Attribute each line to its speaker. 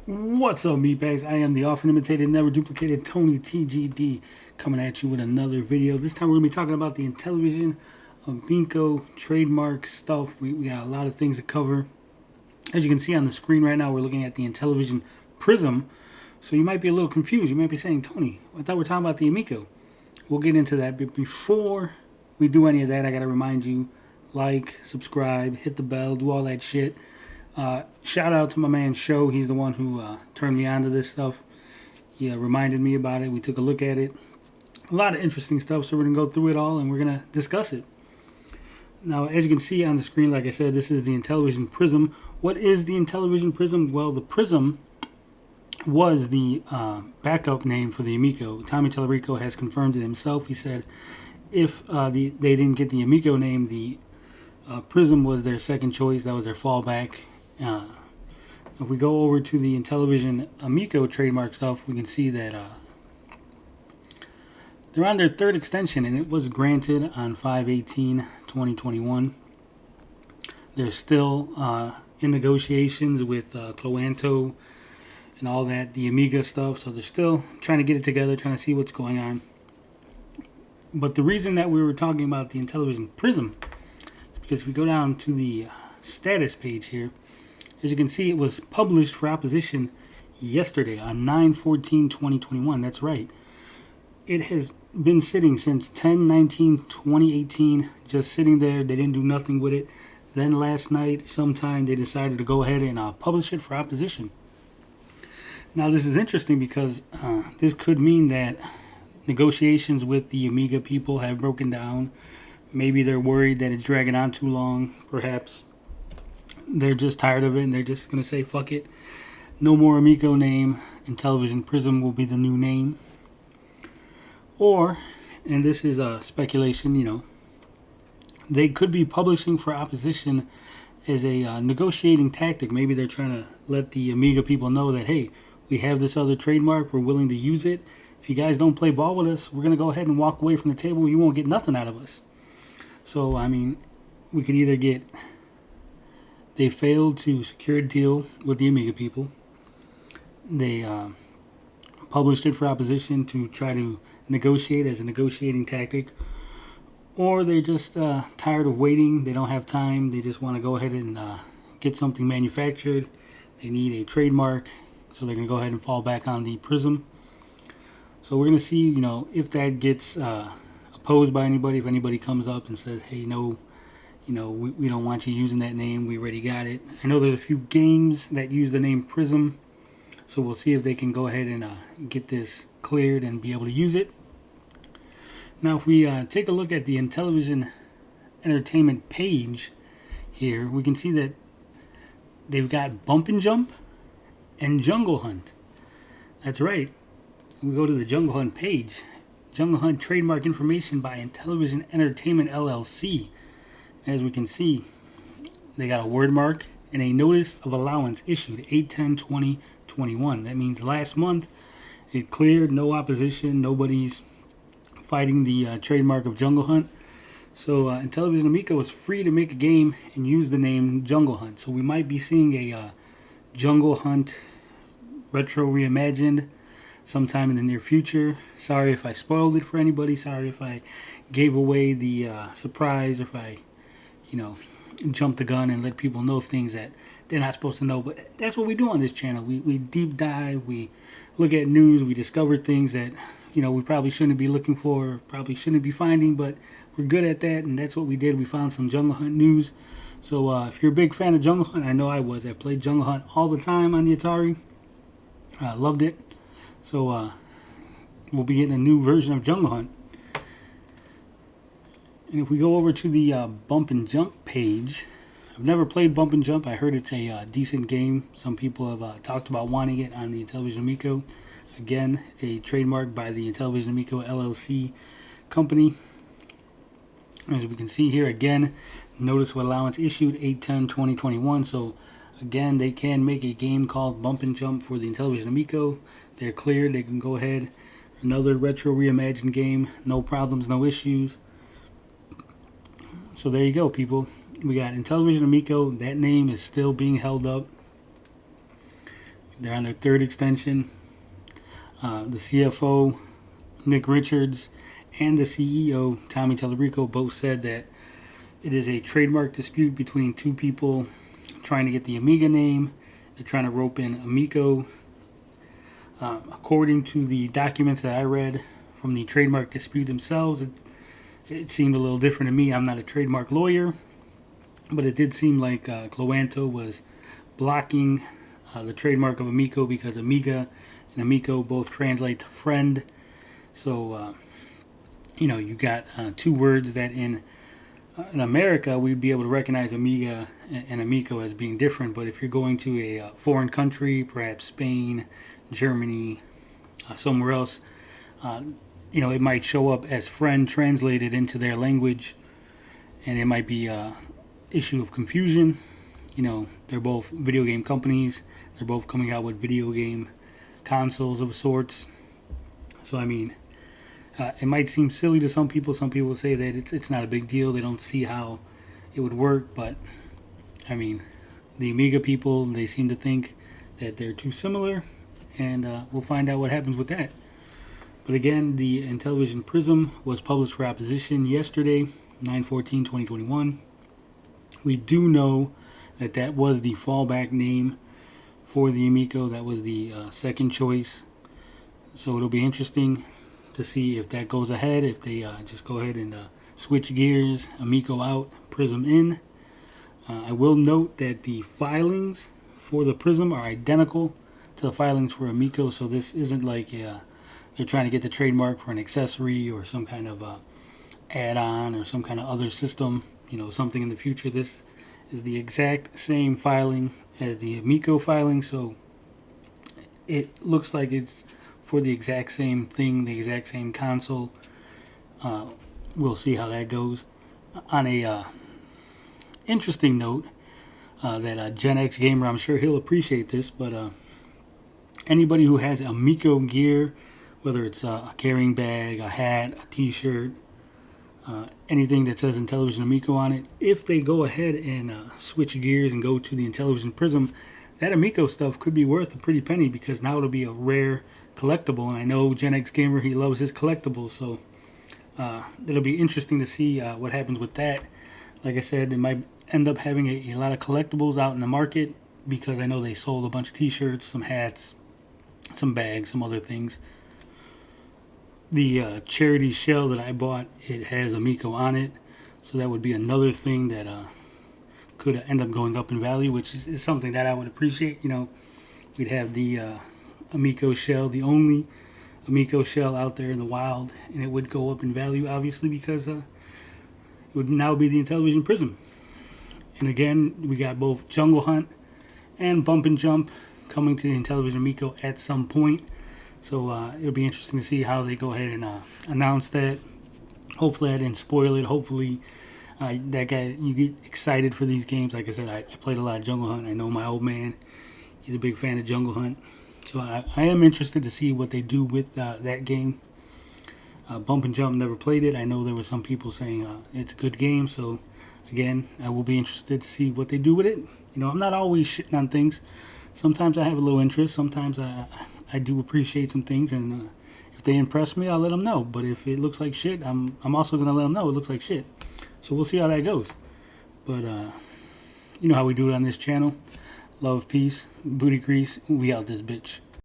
Speaker 1: What's up, meatbags? I am the often imitated, never duplicated Tony TGD, coming at you with another video. This time we're going to be talking about the Intellivision Amico trademark stuff. We got a lot of things to cover. As you can see on the screen right now, we're looking at the Intellivision Prism. So you might be a little confused. You might be saying, Tony, I thought we were talking about the Amico. We'll get into that, but before we do any of that, I got to remind you, like, subscribe, hit the bell, do all that shit. Shout out to my man Show. He's the one who turned me on to this stuff. He reminded me about it. We took a look at it. A lot of interesting stuff, so we're going to go through it all and we're going to discuss it. Now, as you can see on the screen, like I said, this is the Intellivision Prism. What is the Intellivision Prism? Well, the Prism was the backup name for the Amico. Tommy Tallarico has confirmed it himself. He said if they didn't get the Amico name, the Prism was their second choice. That was their fallback. If we go over to the Intellivision Amico trademark stuff, we can see that they're on their third extension, and it was granted on 5/18/2021. They're still in negotiations with Cloanto and all that, the Amiga stuff, so they're still trying to get it together, trying to see what's going on. But the reason that we were talking about the Intellivision Prism is because if we go down to the status page here, as you can see, it was published for opposition yesterday on 9/14/2021. That's right. It has been sitting since 10/19/2018, just sitting there. They didn't do nothing with it. Then last night, sometime, they decided to go ahead and publish it for opposition. Now, this is interesting because this could mean that negotiations with the Amiga people have broken down. Maybe they're worried that it's dragging on too long, perhaps. They're just tired of it and they're just going to say, fuck it. No more Amico name. Intellivision Prism will be the new name. Or, and this is a speculation, they could be publishing for opposition as a negotiating tactic. Maybe they're trying to let the Amiga people know that, hey, we have this other trademark. We're willing to use it. If you guys don't play ball with us, we're going to go ahead and walk away from the table. You won't get nothing out of us. So, I mean, we could either get... They failed to secure a deal with the Amiga people. They published it for opposition to try to negotiate as a negotiating tactic. Or they're just tired of waiting. They don't have time. They just want to go ahead and get something manufactured. They need a trademark. So they're going to go ahead and fall back on the Prism. So we're going to see, if that gets opposed by anybody. If anybody comes up and says, hey, no, we don't want you using that name. We already got it. I know there's a few games that use the name Prism. So we'll see if they can go ahead and get this cleared and be able to use it. Now, if we take a look at the Intellivision Entertainment page here, we can see that they've got Bump and Jump and Jungle Hunt. That's right. We go to the Jungle Hunt page. Jungle Hunt trademark information by Intellivision Entertainment LLC. As we can see, they got a word mark and a notice of allowance issued 8/10/2021. That means last month it cleared, no opposition, nobody's fighting the trademark of Jungle Hunt. So Intellivision Amico is free to make a game and use the name Jungle Hunt. So we might be seeing a Jungle Hunt retro reimagined sometime in the near future. Sorry if I spoiled it for anybody. Sorry if I gave away the surprise, or if I jump the gun and let people know things that they're not supposed to know. But that's what we do on this channel. We deep dive, we look at news, we discover things that we probably shouldn't be looking for, probably shouldn't be finding, but we're good at that, and that's what we did. We found some Jungle Hunt news. So if you're a big fan of Jungle Hunt, I know I was. I played Jungle Hunt all the time on the Atari. I loved it. So we'll be getting a new version of Jungle Hunt. And if we go over to the Bump and Jump page, I've never played Bump and Jump. I heard it's a decent game. Some people have talked about wanting it on the Intellivision Amico. Again, it's a trademark by the Intellivision Amico LLC company. As we can see here, again, notice of allowance issued 8/10/2021. So again, they can make a game called Bump and Jump for the Intellivision Amico. They're cleared. They can go ahead. Another retro reimagined game. No problems, no issues. So there you go, people. We got Intellivision Amico. That name is still being held up. They're on their third extension. The CFO, Nick Richards, and the CEO, Tommy Tallarico, both said that it is a trademark dispute between two people trying to get the Amiga name. They're trying to rope in Amico. According to the documents that I read from the trademark dispute themselves, it seemed a little different to me. I'm not a trademark lawyer, but it did seem like Cloanto was blocking the trademark of Amico because Amiga and Amico both translate to friend. So, you got two words that in America we'd be able to recognize Amiga and Amico as being different. But if you're going to a foreign country, perhaps Spain, Germany, somewhere else, it might show up as friend translated into their language, and it might be an issue of confusion. They're both video game companies. They're both coming out with video game consoles of sorts. So, it might seem silly to some people. Some people say that it's not a big deal. They don't see how it would work. But, the Amiga people, they seem to think that they're too similar. And we'll find out what happens with that. But again, the Intellivision Prism was published for opposition yesterday, 9/14/2021. We do know that was the fallback name for the Amico. That was the second choice. So it'll be interesting to see if that goes ahead, if they just go ahead and switch gears, Amico out, Prism in. I will note that the filings for the Prism are identical to the filings for Amico, so this isn't like they're trying to get the trademark for an accessory or some kind of add-on or some kind of other system, something in the future. This is the exact same filing as the Amico filing, so it looks like it's for the exact same thing, the exact same console. We'll see how that goes. On a interesting note, that Gen X gamer, I'm sure he'll appreciate this, but anybody who has Amico gear, whether it's a carrying bag, a hat, a t-shirt, anything that says Intellivision Amico on it, if they go ahead and switch gears and go to the Intellivision Prism, that Amico stuff could be worth a pretty penny, because now it'll be a rare collectible. And I know Gen X Gamer, he loves his collectibles, so it'll be interesting to see what happens with that. Like I said, they might end up having a lot of collectibles out in the market, because I know they sold a bunch of t-shirts, some hats, some bags, some other things. The charity shell that I bought, it has Amico on it, so that would be another thing that could end up going up in value, which is something that I would appreciate. We'd have the Amico shell, the only Amico shell out there in the wild, and it would go up in value, obviously, because it would now be the Intellivision Prism. And again, we got both Jungle Hunt and Bump and Jump coming to the Intellivision Amico at some point. So it'll be interesting to see how they go ahead and announce that. Hopefully I didn't spoil it. Hopefully that guy, you get excited for these games. Like I said, I played a lot of Jungle Hunt. I know my old man, he's a big fan of Jungle Hunt. So I am interested to see what they do with that game. Bump and Jump, never played it. I know there were some people saying it's a good game. So again, I will be interested to see what they do with it. I'm not always shitting on things. Sometimes I have a little interest. Sometimes I do appreciate some things, and if they impress me, I'll let them know. But if it looks like shit, I'm also going to let them know it looks like shit. So we'll see how that goes. But you know how we do it on this channel. Love, peace, booty grease. We out this bitch.